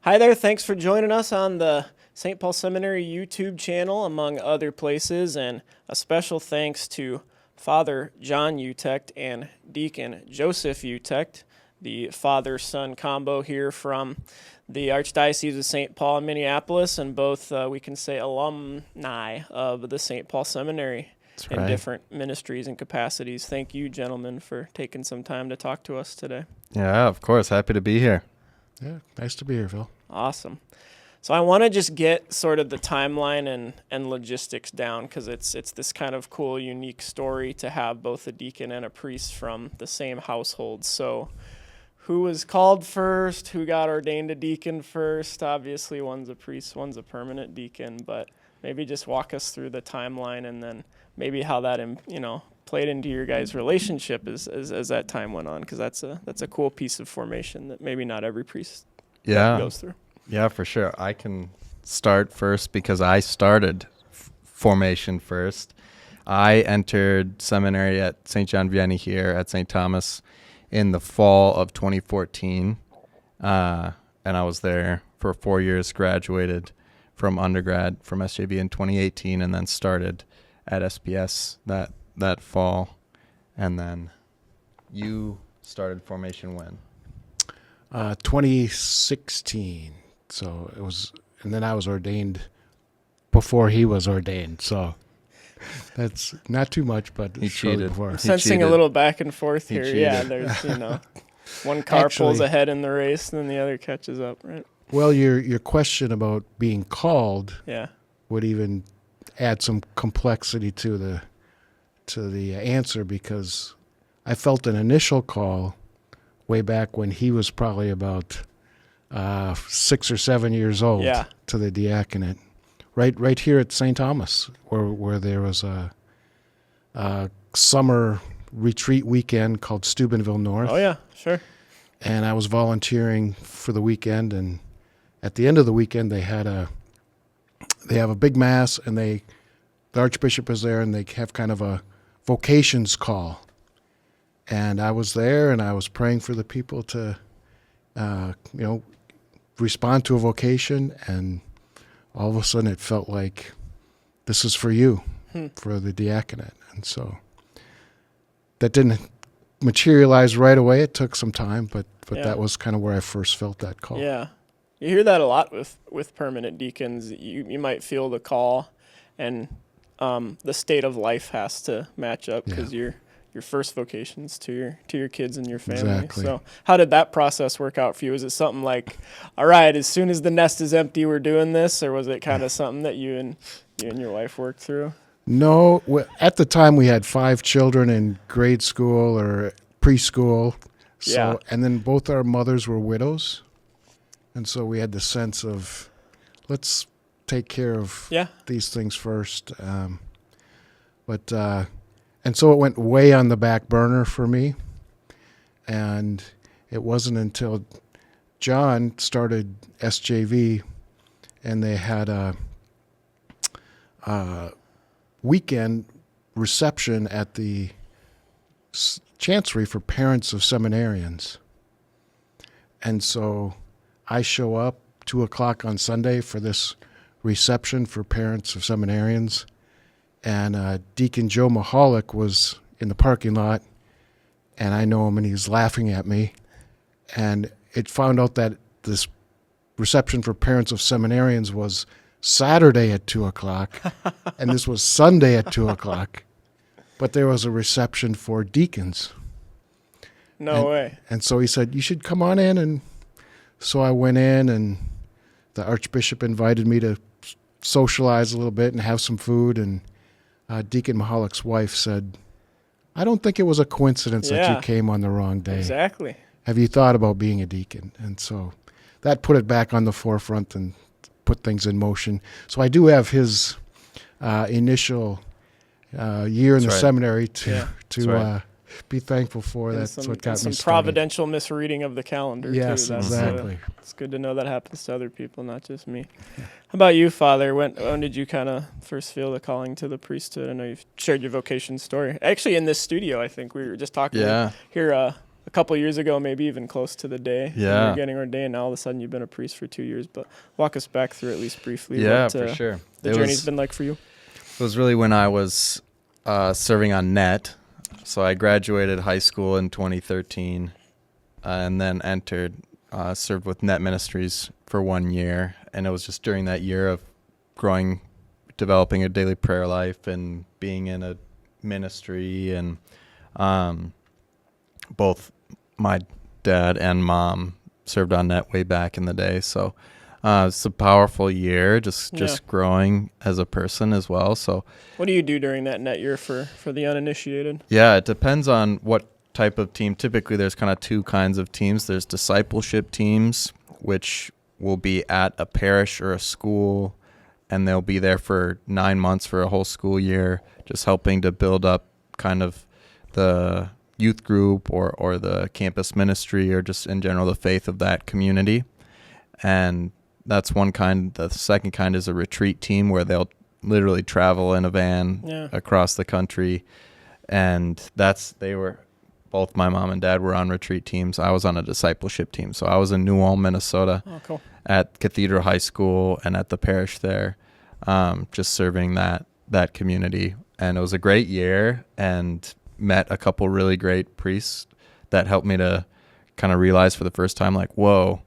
Hi there. Thanks for joining us on the St. Paul Seminary YouTube channel, among other places, and a special thanks to Father John Utecht and Deacon Joseph Utecht, the father-son combo here from the Archdiocese of St. Paul in Minneapolis, and both, we can say, alumni of the St. Paul Seminary in different ministries and capacities. Thank you, gentlemen, for taking some time to talk to us today. Yeah, of course. Happy to be here. Yeah, nice to be here, Phil. Awesome. So I want to just get sort of the timeline and logistics down, because it's this kind of cool, unique story to have both a deacon and a priest from the same household. So who was called first? Who got ordained a deacon first? Obviously, one's a priest, one's a permanent deacon, but maybe just walk us through the timeline and then maybe how that, played into your guys' relationship as that time went on, because that's a cool piece of formation that maybe not every priest goes through. Yeah, for sure. I can start first because I started formation first. I entered seminary at St. John Vianney here at St. Thomas in the fall of 2014, and I was there for 4 years, graduated from undergrad from SJV in 2018, and then started at SPS that fall. And then you started formation when? 2016. So it was, and then I was ordained before he was ordained. So that's not too much, but he cheated. I'm sensing a little back and forth here. Yeah, there's one car pulls ahead in the race, and then the other catches up, right? Well, your question about being called would even add some complexity to the answer, because I felt an initial call way back when he was probably about 6 or 7 years old to the diaconate, right here at St. Thomas, where there was a summer retreat weekend called Steubenville North. Oh yeah, sure. And I was volunteering for the weekend, and at the end of the weekend they have a big mass, and the Archbishop is there, and they have kind of a Vocations call. And I was there, and I was praying for the people to, respond to a vocation, and all of a sudden it felt like, this is for you, for the diaconate. And so that didn't materialize right away. It took some time, but that was kind of where I first felt that call. Yeah. You hear that a lot with permanent deacons. You might feel the call, and the state of life has to match up, because your first vocations to your kids and your family. Exactly. So how did that process work out for you? Was it something like, all right, as soon as the nest is empty, we're doing this, or was it kind of something that you and your wife worked through? No, at the time we had 5 children in grade school or preschool. So, and then both our mothers were widows. And so we had the sense of, let's take care of these things first. And so it went way on the back burner for me. And it wasn't until John started SJV, and they had a weekend reception at the Chancery for parents of seminarians. And so I show up 2:00 on Sunday for this reception for parents of seminarians, and Deacon Joe Mahalik was in the parking lot, and I know him, and he's laughing at me. And it found out that this reception for parents of seminarians was Saturday at 2:00, and this was Sunday at 2:00. But there was a reception for deacons. No way. And so he said, you should come on in. And so I went in, and the Archbishop invited me to socialize a little bit and have some food. And Deacon Mahalik's wife said, I don't think it was a coincidence that you came on the wrong day. Exactly. Have you thought about being a deacon? And so that put it back on the forefront and put things in motion. So I do have his initial year in the seminary to be thankful for. That's what got me started. Some providential misreading of the calendar. Yes, too. exactly. It's good to know that happens to other people, not just me. How about you, Father? When did you kind of first feel the calling to the priesthood? I know you've shared your vocation story. Actually, in this studio, I think we were just talking here a a couple years ago, maybe even close to the day Yeah. you're getting ordained. Now all of a sudden you've been a priest for 2 years. But walk us back through at least briefly Yeah, what for sure. the journey's been like for you. It was really when I was serving on net. So I graduated high school in 2013 and then served with Net Ministries for 1 year. And it was just during that year of growing, developing a daily prayer life and being in a ministry. And both my dad and mom served on net way back in the day. So it's a powerful year, just growing as a person as well. So what do you do during that net year for the uninitiated? Yeah, it depends on what type of team. Typically, there's kind of two kinds of teams. There's discipleship teams, which will be at a parish or a school, and they'll be there for 9 months for a whole school year, just helping to build up kind of the youth group or the campus ministry or just in general the faith of that community. And that's one kind. The second kind is a retreat team where they'll literally travel in a van across the country. And both my mom and dad were on retreat teams. I was on a discipleship team. So I was in New Ulm, Minnesota at Cathedral High School and at the parish there, just serving that community. And it was a great year and met a couple really great priests that helped me to kind of realize for the first time, like, whoa,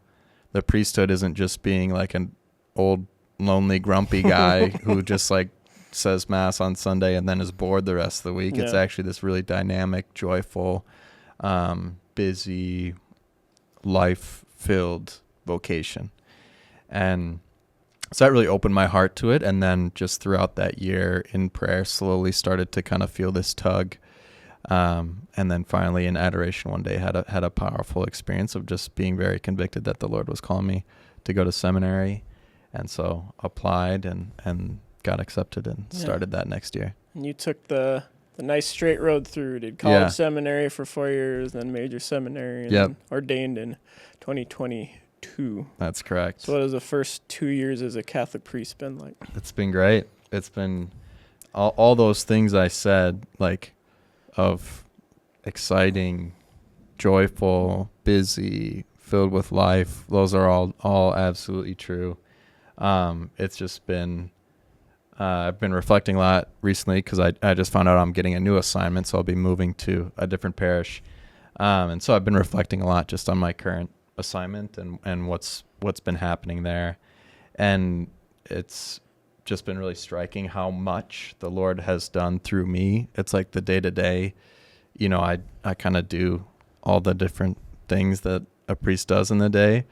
the priesthood isn't just being like an old, lonely, grumpy guy who just like says mass on Sunday and then is bored the rest of the week. It's actually this really dynamic, joyful, busy, life-filled vocation. And so that really opened my heart to it. And then just throughout that year in prayer, slowly started to kind of feel this tug. And then finally in adoration one day had a powerful experience of just being very convicted that the Lord was calling me to go to seminary. And so applied and got accepted and started that next year. And you took the nice straight road through, did college seminary for 4 years, then major seminary, and then ordained in 2022. That's correct. So what has the first 2 years as a Catholic priest been like? It's been great. It's been all those things I said, like, of exciting, joyful, busy, filled with life. Those are all absolutely true. It's just been, I've been reflecting a lot recently because I just found out I'm getting a new assignment, so I'll be moving to a different parish. And so I've been reflecting a lot just on my current assignment and what's been happening there. And it's just been really striking how much the Lord has done through me. It's like the day-to-day, I kind of do all the different things that a priest does in the day.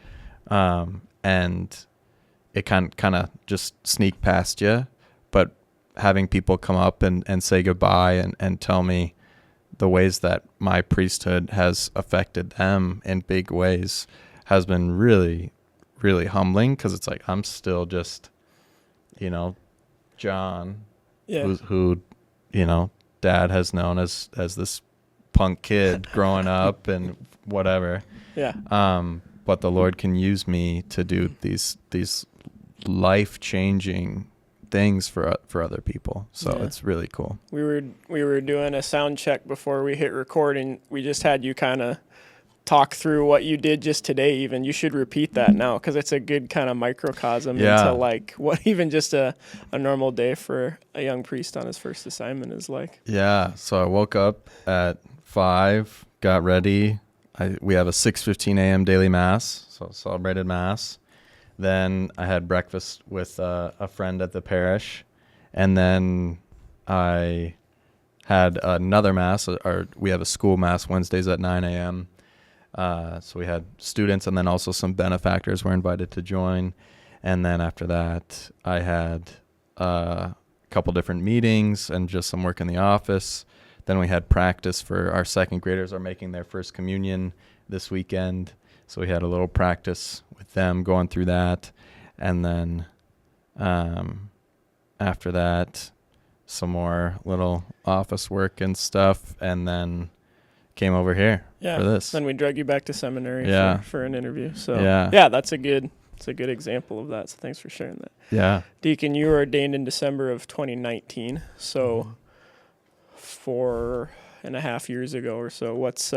And it kind of just sneak past you. But having people come up and say goodbye and tell me the ways that my priesthood has affected them in big ways has been really, really humbling, because it's like I'm still just, John, who Dad has known as this punk kid growing up and whatever. Yeah. But the Lord can use me to do these life-changing things for other people. So it's really cool. We were doing a sound check before we hit record, and we just had you kind of talk through what you did just today. Even you should repeat that now, because it's a good kind of microcosm into like what even just a normal day for a young priest on his first assignment is like. Yeah. So I woke up at 5, got ready. We have a 6:15 a.m. daily mass, so celebrated mass. Then I had breakfast with a friend at the parish, and then I had another mass. We have a school mass Wednesdays at 9 a.m. So we had students, and then also some benefactors were invited to join. And then after that, I had a couple different meetings and just some work in the office. Then we had practice for our second graders are making their first communion this weekend. So we had a little practice with them going through that. And then after that, some more little office work and stuff. And then came over here for this. Then we drug you back to seminary for an interview. So that's a good example of that. So thanks for sharing that. Yeah. Deacon, you were ordained in December of 2019. So 4.5 years ago or so. What's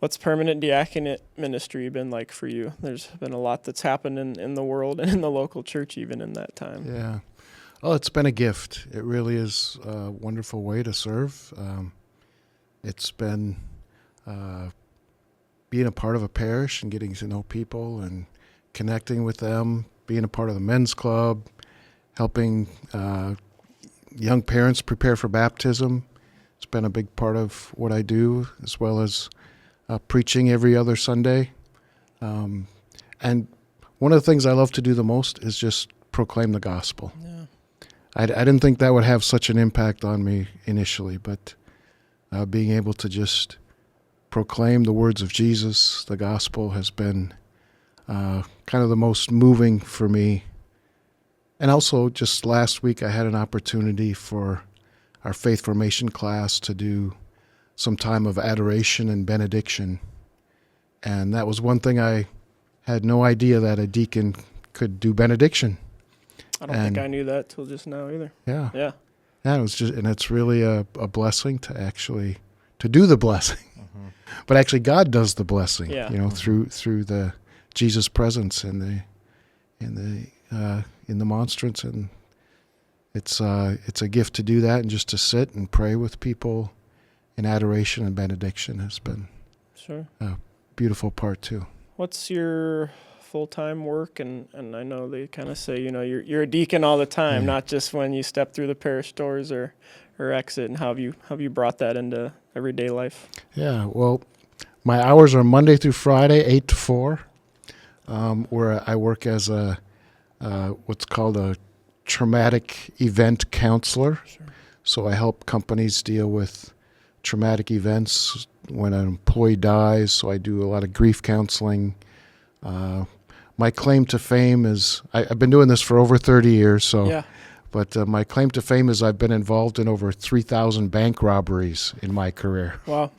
What's permanent diaconate ministry been like for you? There's been a lot that's happened in the world and in the local church even in that time. Yeah. Oh, it's been a gift. It really is a wonderful way to serve. It's been being a part of a parish and getting to know people and connecting with them, being a part of the men's club, helping young parents prepare for baptism. It's been a big part of what I do, as well as preaching every other Sunday. And one of the things I love to do the most is just proclaim the gospel. Yeah. I didn't think that would have such an impact on me initially, but being able to just proclaim the words of Jesus, the gospel, has been kind of the most moving for me. And also, just last week, I had an opportunity for our faith formation class to do some time of adoration and benediction. And that was one thing I had no idea, that a deacon could do benediction. I don't think I knew that till just now either. Yeah. Yeah. Yeah, it was just, and it's really a blessing to do the blessing. Mm-hmm. But actually, God does the blessing. Yeah. Through the Jesus presence in the monstrance, and it's a gift to do that, and just to sit and pray with people in adoration and benediction has been Sure. a beautiful part too. What's your full-time work? And I know they kind of say, you're a deacon all the time, not just when you step through the parish doors or exit. And how have you brought that into everyday life? Yeah, well, my hours are Monday through Friday, 8 to 4, where I work as a what's called a traumatic event counselor. Sure. So I help companies deal with traumatic events when an employee dies. So I do a lot of grief counseling. My claim to fame is, I've been doing this for over 30 years. So, Yeah. But my claim to fame is I've been involved in over 3,000 bank robberies in my career. Wow.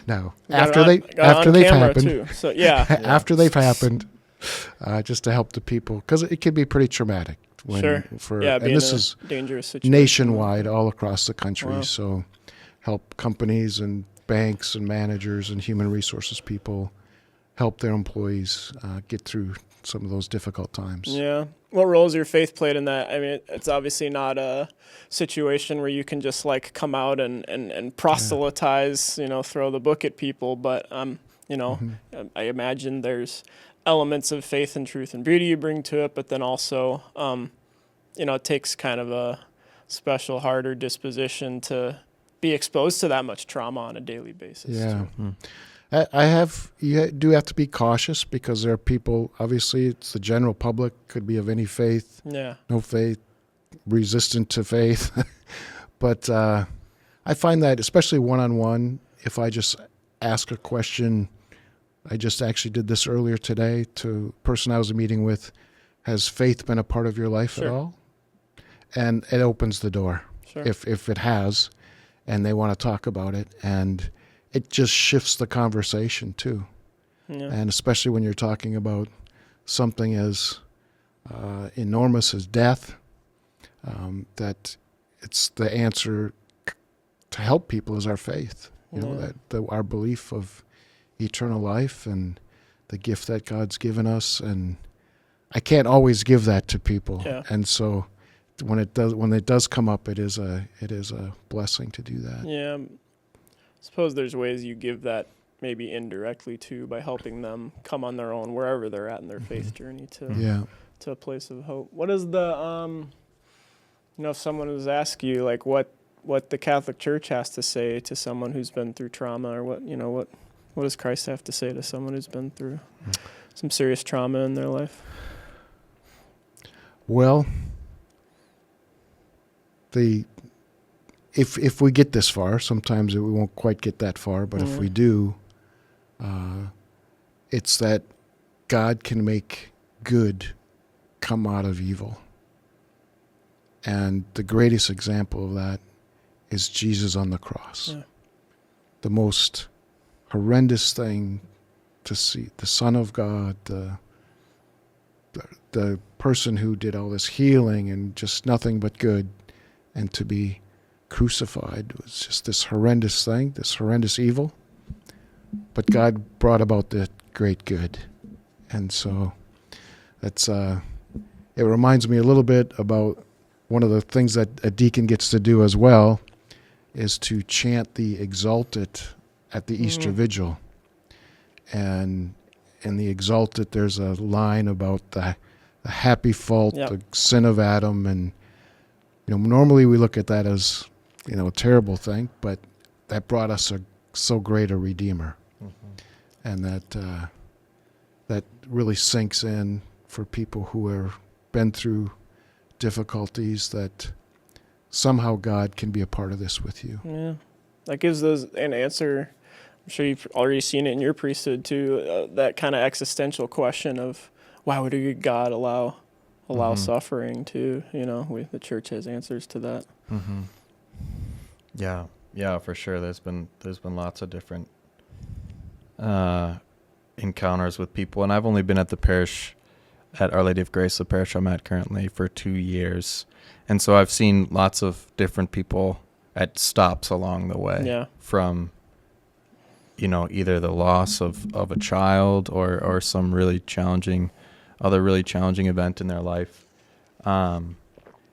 Now, Got after it on they've camera happened, too. So yeah. after they've happened, just to help the people, because it can be pretty traumatic. Sure. Yeah, And this is dangerous situation. nationwide, all across the country. Wow. So help companies and banks and managers and human resources people help their employees get through some of those difficult times. Yeah. What role has your faith played in that? I mean, it's obviously not a situation where you can just come out and proselytize, throw the book at people. But, I imagine there's elements of faith and truth and beauty you bring to it, but then also, it takes kind of a special heart or disposition to be exposed to that much trauma on a daily basis. Yeah. Too. You do have to be cautious, because there are people, obviously it's the general public, could be of any faith, Yeah. no faith, resistant to faith. But I find that, especially one-on-one, if I just ask a question, I just actually did this earlier today to a person I was meeting with, has faith been a part of your life at all? And it opens the door, Sure. if it has, and they want to talk about it. And it just shifts the conversation too. Yeah. And especially when you're talking about something as enormous as death, that it's the answer to help people is our faith. Our belief of eternal life and the gift that God's given us. And I can't always give that to people. Yeah. And so when it does come up, it is a blessing to do that. Yeah. I suppose there's ways you give that maybe indirectly too, by helping them come on their own wherever they're at in their faith journey to a place of hope. What is the if someone was asking you what the Catholic Church has to say to someone who's been through trauma, or what does Christ have to say to someone who's been through some serious trauma in their life? Well, if we get this far, sometimes we won't quite get that far, but if we do, it's that God can make good come out of evil. And the greatest example of that is Jesus on the cross. Yeah. The most horrendous thing to see, the Son of God, the person who did all this healing and just nothing but good, and to be crucified was just this horrendous thing, this horrendous evil. but God brought about the great good. And so that's it reminds me a little bit about one of the things that a deacon gets to do as well is to chant the Exultet at the Easter Vigil. And in the Exultet, there's a line about the happy fault, Yep. the sin of Adam, and normally we look at that as a terrible thing, but that brought us so great a Redeemer, and that really sinks in for people who have been through difficulties, that somehow God can be a part of this with you. Yeah, that gives those an answer. I'm sure you've already seen it in your priesthood too. That kind of existential question of why would a good God allow suffering too? The church has answers to that. Yeah, for sure. There's been lots of different encounters with people, and I've only been at the parish at Our Lady of Grace, the parish I'm at currently, for 2 years, and so I've seen lots of different people at stops along the way. Yeah. From either the loss of a child or some really challenging event in their life, and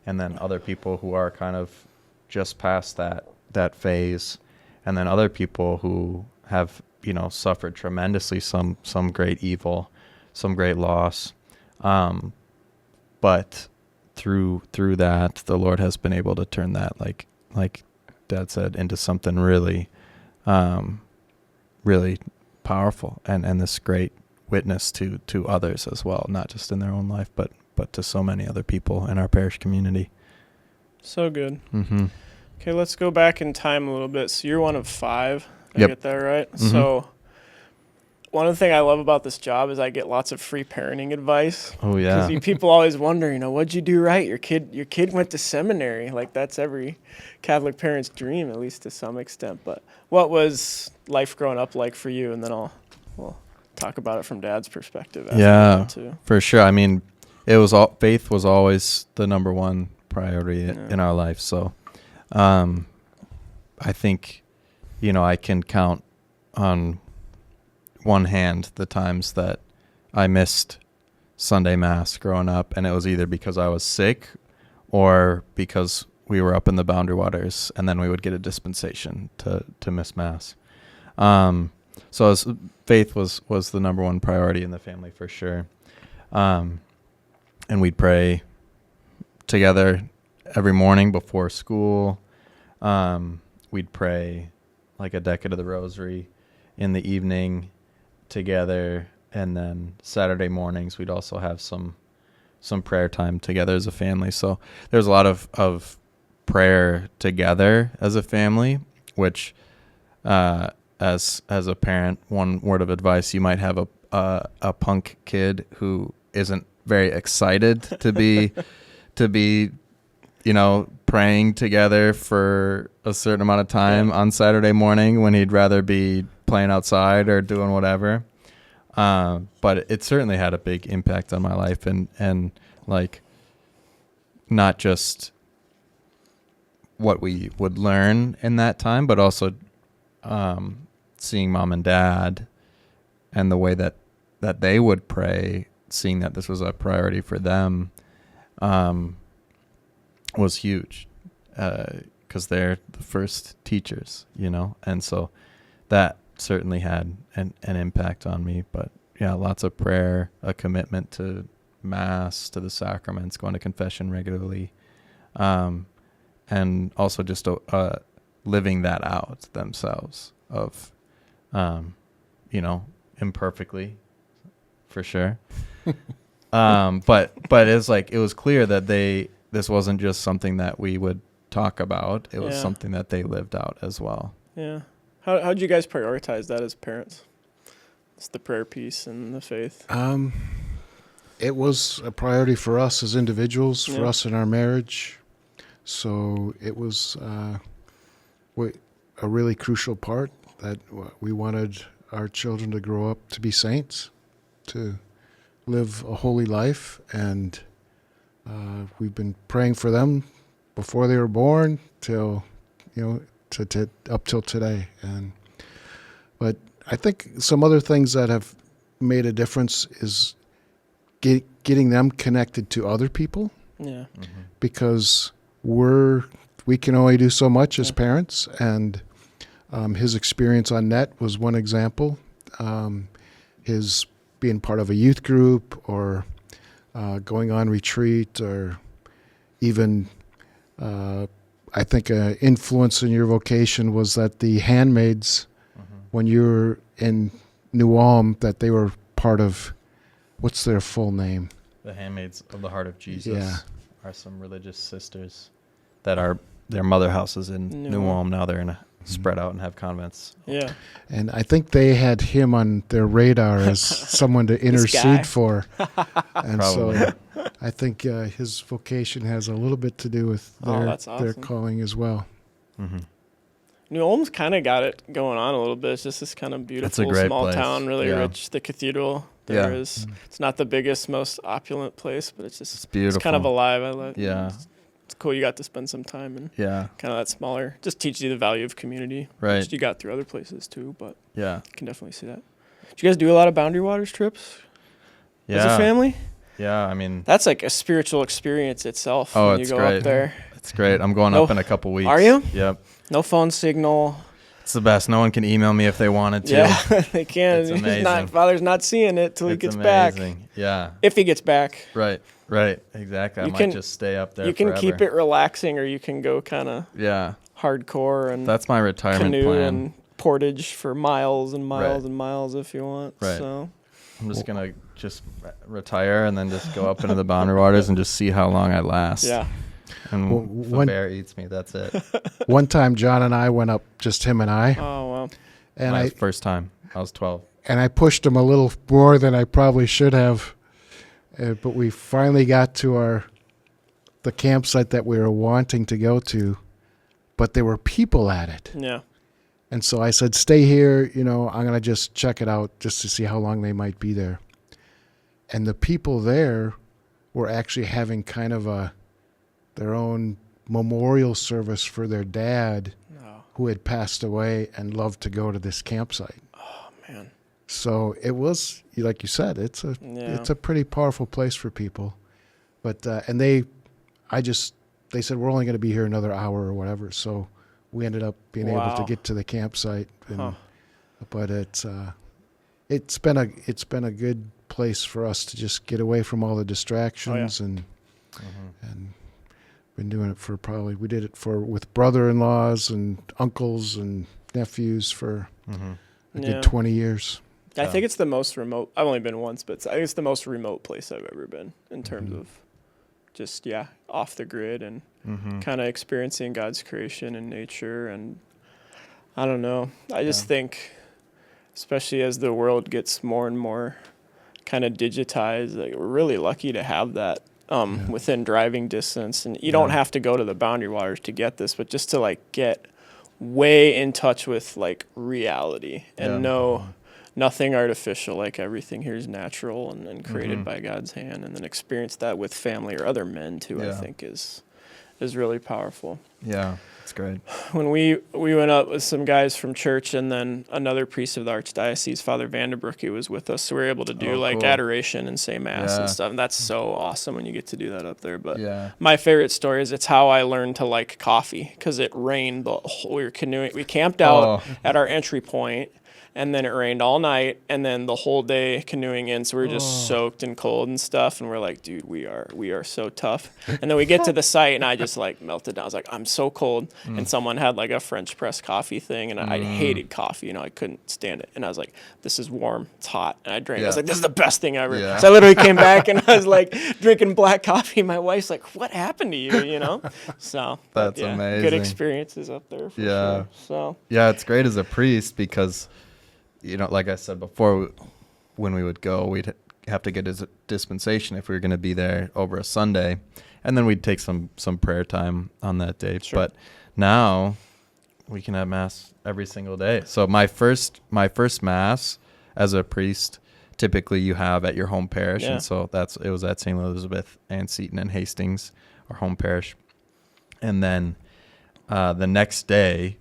then other people who are kind of just past that phase, and then other people who have suffered tremendously some great evil, some great loss, but through that the Lord has been able to turn that, like Dad said, into something really really powerful, and this great witness to others as well, not just in their own life, but to so many other people in our parish community. So good. Okay, let's go back in time a little bit. So you're one of 5. I Yep. get that right? So one of the things I love about this job is I get lots of free parenting advice. Oh yeah. Because people always wonder, what'd you do right? Your kid went to seminary. Like, that's every Catholic parent's dream, at least to some extent. But what was life growing up like for you? And then we'll talk about it from Dad's perspective after that too. For sure. I mean, faith was always the number one priority in our life. So I think I can count on one hand the times that I missed Sunday Mass growing up, and it was either because I was sick or because we were up in the Boundary Waters, and then we would get a dispensation to miss Mass. So faith was the number one priority in the family for sure. And we'd pray together every morning before school. We'd pray like a decade of the Rosary in the evening together, and then Saturday mornings we'd also have some prayer time together as a family. So there's a lot of prayer together as a family, which as a parent, one word of advice: you might have a punk kid who isn't very excited to be praying together for a certain amount of time on Saturday morning, when he'd rather be playing outside or doing whatever. But it certainly had a big impact on my life, and like, not just what we would learn in that time, but also seeing Mom and Dad and the way that they would pray, seeing that this was a priority for them, was huge, because they're the first teachers, and so that certainly had an impact on me. But yeah, lots of prayer, a commitment to Mass, to the sacraments, going to confession regularly, and also just living that out themselves, of imperfectly, for sure. But it's like, it was clear that this wasn't just something that we would talk about. It was something that they lived out as well. Yeah. How'd you guys prioritize that as parents? It's the prayer piece and the faith. It was a priority for us as individuals, for us in our marriage. So it was a really crucial part, that we wanted our children to grow up to be saints, to live a holy life, and we've been praying for them before they were born till up till today. But I think some other things that have made a difference is getting them connected to other people, Yeah. because we can only do so much as parents, and his experience on net was one example. His being part of a youth group, or going on retreat, or even I think an influence in your vocation was that the handmaids, when you were in New Ulm, that they were part of, what's their full name? The Handmaids of the Heart of Jesus Yeah. are some religious sisters that are their mother houses in New Ulm. Now they're spread out and have convents. Yeah. And I think they had him on their radar as someone to guy. intercede for. And Probably. so I think his vocation has a little bit to do with that's their awesome. calling as well. New Ulm's kind of got it going on a little bit. It's just this kind of beautiful great small place. town, really Yeah. rich. The cathedral there Yeah. is. It's not the biggest, most opulent place, but it's just It's beautiful. It's kind of alive. I like. Yeah. It's cool. You got to spend some time in Yeah. kind of that smaller. Just teaches you the value of community, Right. which you got through other places too. But Yeah. you can definitely see that. Did you guys do a lot of Boundary Waters trips as a family? Yeah. I mean, That's like a spiritual experience itself. Oh, when you it's go great. up there. it's great. I'm going No. up in a couple weeks. Are you? Yep. No phone signal. It's the best. No one can email me if they wanted to. Yeah, they can. It's He's amazing. Father's not seeing it till he It's gets back. amazing. Yeah. If he gets back. Right. Right. Exactly. I You might can- just stay up there You can forever. keep it relaxing, or you can go kind of Yeah. hardcore and That's my retirement canoe plan. and portage for miles and miles Right. and miles if you want. Right. So I'm just going to just retire and then just go up into the Boundary Waters and just see how long I last. yeah, And Well, if a one- bear eats me, that's it. One time, John and I went up, just him and I, oh well, and My I first time. I was 12. pushed him a little more than I probably should have. But we finally got to the campsite that we were wanting to go to, but there were people at it. yeah, And so I said, stay here, I'm going to just check it out just to see how long they might be there. And the people there were actually having kind of their own memorial service for their dad oh who had passed away and loved to go to this campsite. man, So it was, like you said, it's a pretty powerful place for people. But they said we're only going to be here another hour or whatever. So we ended up being able Wow. to get to the campsite. Huh. But it's been a good place for us to just get away from all the distractions and been doing it we did it with brother-in-laws and uncles and nephews for a good 20 years. I think it's the most remote. I've only been once, but I think it's the most remote place I've ever been in terms of just off the grid and kind of experiencing God's creation and nature. And I don't know. I just think, especially as the world gets more and more kind of digitized, like, we're really lucky to have that within driving distance. And you don't have to go to the Boundary Waters to get this, but just to like get way in touch with like reality and know nothing artificial, like everything here is natural and created by God's hand, and then experience that with family or other men too. I think is really powerful. Yeah, it's great. When we went up with some guys from church, and then another priest of the Archdiocese, Father Vanderbroek, he was with us, so we were able to do cool. adoration and say mass Yeah. and stuff. And that's so awesome when you get to do that up there. But Yeah. my favorite story is it's how I learned to like coffee, because it rained. We were canoeing. We camped out at our entry point, and then it rained all night, and then the whole day canoeing in. So we were just soaked and cold and stuff. And we're like, dude, we are so tough. And then we get to the site, and I just like melted down. I was like, I'm so cold. And someone had like a French press coffee thing, and I hated coffee. I couldn't stand it. And I was like, this is warm. It's hot. And I drank. I was like, this is the best thing ever. Yeah. So I literally came back, and I was like drinking black coffee. My wife's like, what happened to you? So but, That's amazing. Good experiences up there for sure. So Yeah, it's great as a priest because, like I said before, when we would go, we'd have to get his dispensation if we were going to be there over a Sunday, and then we'd take some prayer time on that day. Sure. But now we can have mass every single day. So my first mass as a priest, typically you have at your home parish, and so it was at St. Elizabeth and Seton and Hastings, our home parish, and then the next day,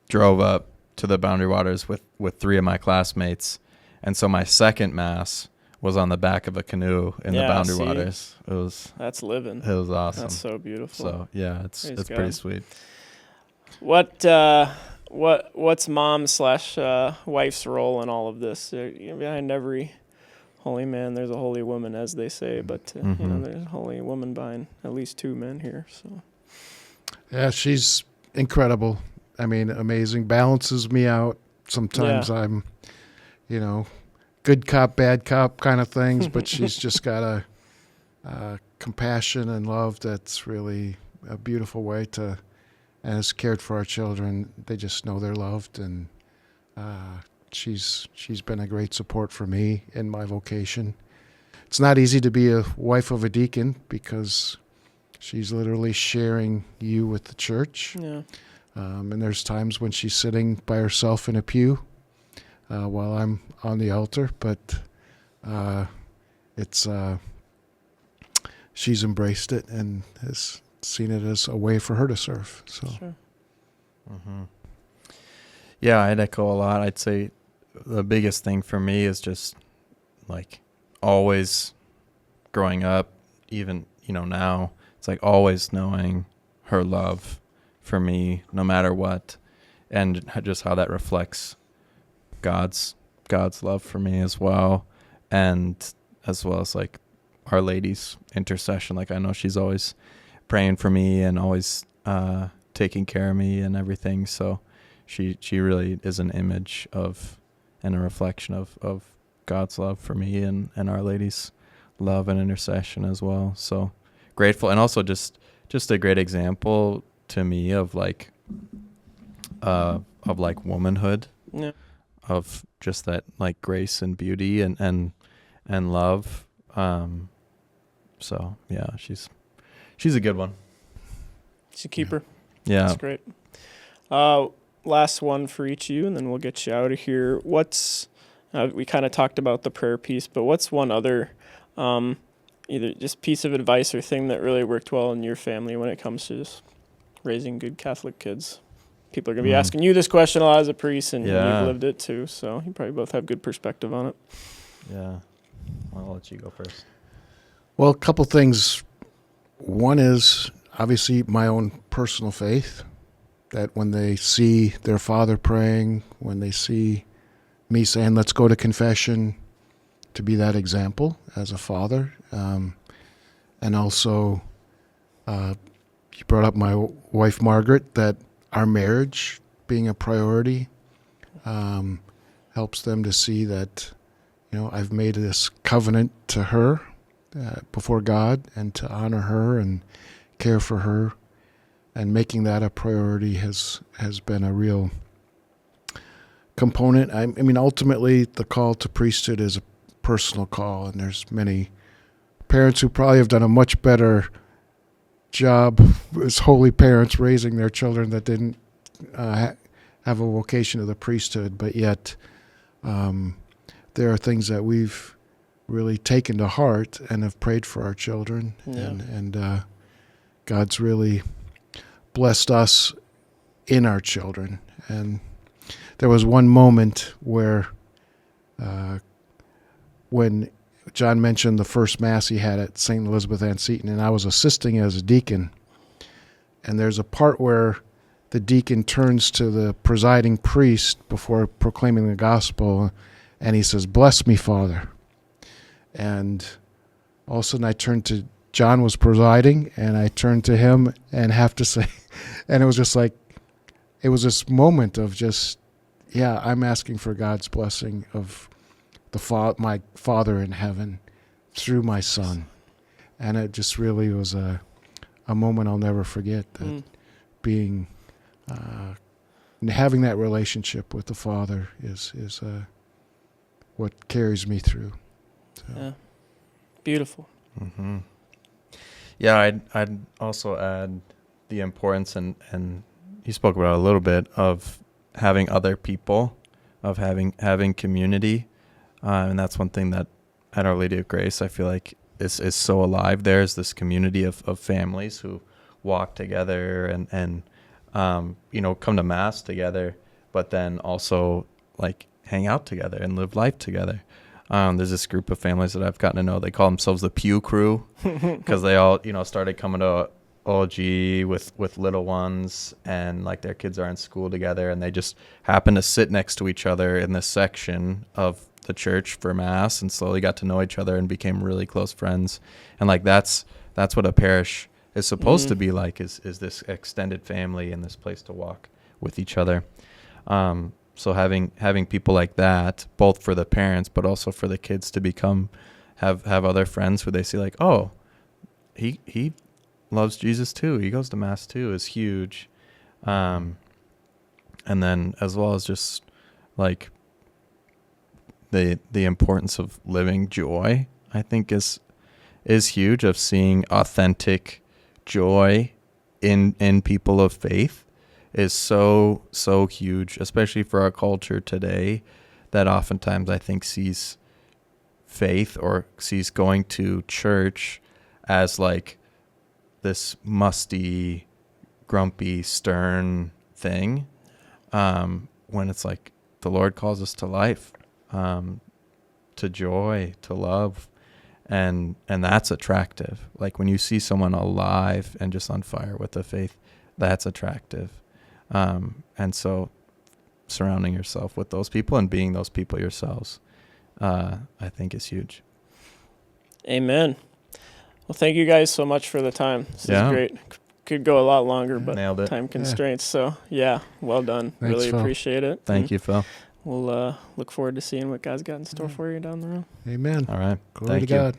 drove up to the Boundary Waters with 3 of my classmates, and so my second mass was on the back of a canoe in the Boundary Waters. That's living. It was awesome. That's so beautiful. So yeah, it's Praise pretty God. sweet. What's mom/wife's role in all of this? Behind every holy man, there's a holy woman, as they say. But there's a holy woman behind at least 2 men here. So Yeah, she's incredible. I mean, amazing. Balances me out. Sometimes I'm, good cop, bad cop kind of things, but she's just got a compassion and love that's really a beautiful way to, and has cared for our children. They just know they're loved, and she's been a great support for me in my vocation. It's not easy to be a wife of a deacon because she's literally sharing you with the church. yeah, And there's times when she's sitting by herself in a pew while I'm on the altar, but she's embraced it and has seen it as a way for her to serve. So, sure. Mm-hmm. Yeah, I'd echo a lot. I'd say the biggest thing for me is just like always growing up, even, now, it's like always knowing her love for me, no matter what, and just how that reflects God's love for me as well, and as well as like Our Lady's intercession. Like I know she's always praying for me and always taking care of me and everything. So she really is an image of and a reflection of God's love for me and Our Lady's love and intercession as well. So grateful, and also just a great example to me of like womanhood, Yeah. of just that like grace and beauty and love. So yeah, she's a good one. She's a keeper. Yeah. That's great. Last one for each of you, and then we'll get you out of here. What's we kind of talked about the prayer piece, but what's one other either just piece of advice or thing that really worked well in your family when it comes to just raising good Catholic kids? People are going to be asking you this question a lot as a priest, and you've lived it too, so you probably both have good perspective on it. Yeah. I'll let you go first. well, a couple things. One is obviously my own personal faith, that when they see their father praying, when they see me saying, let's go to confession, to be that example as a father. And also, you brought up my wife, Margaret, that our marriage being a priority helps them to see that, I've made this covenant to her before God, and to honor her and care for her. And making that a priority has been a real component. I mean, ultimately, the call to priesthood is a personal call, and there's many parents who probably have done a much better job as holy parents raising their children that didn't have a vocation to the priesthood, but yet there are things that we've really taken to heart and have prayed for our children, and God's really blessed us in our children. And there was one moment where when John mentioned the first Mass he had at St. Elizabeth Ann Seton, and I was assisting as a deacon, and there's a part where the deacon turns to the presiding priest before proclaiming the gospel, and he says, "Bless me, Father." And all of a sudden I turned to John, was presiding, and I turned to him and have to say, and it was just like, it was this moment of just, I'm asking for God's blessing of my Father in heaven through my Son. And it just really was a moment I'll never forget, that being, having that relationship with the Father is what carries me through. So. Yeah. Beautiful. Mm-hmm. Yeah, I'd also add the importance, and you spoke about it a little bit, of having other people, of having community, and that's one thing that at Our Lady of Grace I feel like is so alive. There's this community of families who walk together and come to Mass together but then also like hang out together and live life together. There's this group of families that I've gotten to know. They call themselves the Pew Crew because they all, started coming to OG with little ones, and like their kids are in school together, and they just happen to sit next to each other in this section of the church for mass, and slowly got to know each other and became really close friends. And like that's what a parish is supposed to be like, is this extended family and this place to walk with each other. So having people like that, both for the parents but also for the kids to have other friends who they see like, oh, he loves Jesus too, he goes to mass too, is huge. And then as well as just like the importance of living joy, I think is huge, of seeing authentic joy in people of faith is so huge, especially for our culture today, that oftentimes I think sees faith or sees going to church as like this musty, grumpy, stern thing, when it's like the Lord calls us to life, to joy, to love, and that's attractive. Like when you see someone alive and just on fire with the faith, that's attractive. And so surrounding yourself with those people and being those people yourselves, I think is huge. Amen. Well, thank you guys so much for the time. This is great. Could go a lot longer, but Nailed it. Time constraints. So well done. Thanks, really Phil. appreciate it. Thank you, Phil. We'll look forward to seeing what God's got in store for you down the road. Amen. All right. Glory to Thank you. God.